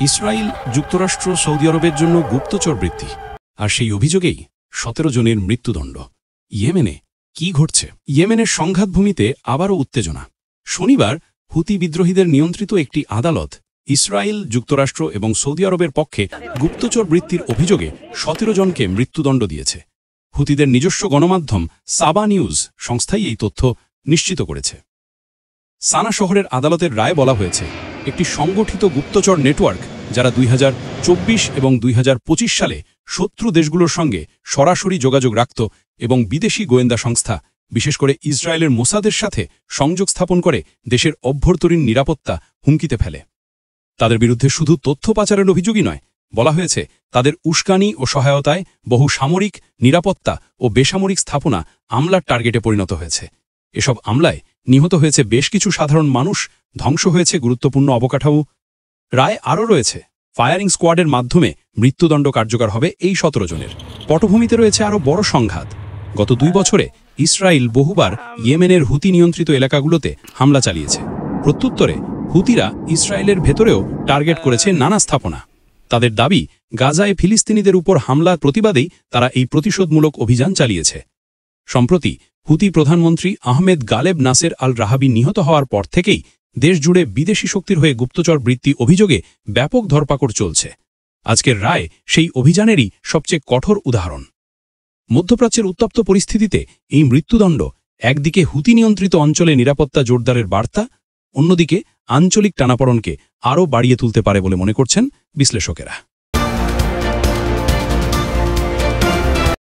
Israel, যুক্তরাষ্ট্র, Saudi আরবের জন্য গুপ্তচর বৃত্তি, আর সেই অভিযোগেই 17 জনের মৃত্যুদণ্ড। ইয়েমেনে কি ঘটছে? ইয়েমেনের সংঘাতভূমিতে আবারও উত্তেজনা। শনিবার হুতি বিদ্রোহীদের নিয়ন্ত্রিত একটি আদালত ইসরায়েল, যুক্তরাষ্ট্র এবং সৌদি আরবের পক্ষে গুপ্তচর বৃত্তির অভিযোগে 17 জনকে মৃত্যুদণ্ড দিয়েছে। হুতিদের নিজস্ব গণমাধ্যম সাবা নিউজ সংস্থাই এই তথ্য নিশ্চিত করেছে। সানা শহরের আদালতের রায়ে বলা হয়েছে, একটি সংগঠিত গুপ্তচর নেটওয়ার্ক যারা 2024 এবং 2025 সালে শত্রু দেশগুলোর সঙ্গে সরাসরি যোগাযোগ রাখত এবং বিদেশি গোয়েন্দা সংস্থা, বিশেষ করে ইসরায়েলের মোসাদের সাথে সংযোগ স্থাপন করে দেশের অভ্যন্তরীণ নিরাপত্তা হুমকিতে ফেলে। তাদের বিরুদ্ধে শুধু তথ্য পাচারের অভিযোগই নয়, বলা হয়েছে তাদের উস্কানি ও সহায়তায় বহু সামরিক, নিরাপত্তা ও বেসামরিক স্থাপনা আমলার টার্গেটে পরিণত হয়েছে। এসব আমলায় নিহত হয়েছে বেশ কিছু সাধারণ মানুষ, ধ্বংস হয়েছে গুরুত্বপূর্ণ অবকাঠামো। রায় আরও রয়েছে, ফায়ারিং স্কোয়াডের মাধ্যমে মৃত্যুদণ্ড কার্যকর হবে এই 17 জনের। পটভূমিতে রয়েছে আরও বড় সংঘাত। গত 2 বছরে ইসরায়েল বহুবার ইয়েমেনের হুতি নিয়ন্ত্রিত এলাকাগুলোতে হামলা চালিয়েছে। প্রত্যুত্তরে হুতিরা ইসরায়েলের ভেতরেও টার্গেট করেছে নানা স্থাপনা। তাদের দাবি, গাজায় ফিলিস্তিনিদের উপর হামলার প্রতিবাদেই তারা এই প্রতিশোধমূলক অভিযান চালিয়েছে। সম্প্রতি হুতি প্রধানমন্ত্রী আহমেদ গালেব নাসের আল রাহাবি নিহত হওয়ার পর থেকেই দেশজুড়ে বিদেশি শক্তির হয়ে গুপ্তচর বৃত্তি অভিযোগে ব্যাপক ধরপাকড় চলছে। আজকের রায় সেই অভিযানেরই সবচেয়ে কঠোর উদাহরণ। মধ্যপ্রাচ্যের উত্তপ্ত পরিস্থিতিতে এই মৃত্যুদণ্ড একদিকে হুতি নিয়ন্ত্রিত অঞ্চলে নিরাপত্তা জোরদারের বার্তা, অন্যদিকে আঞ্চলিক টানাপড়নকে আরও বাড়িয়ে তুলতে পারে বলে মনে করছেন বিশ্লেষকেরা।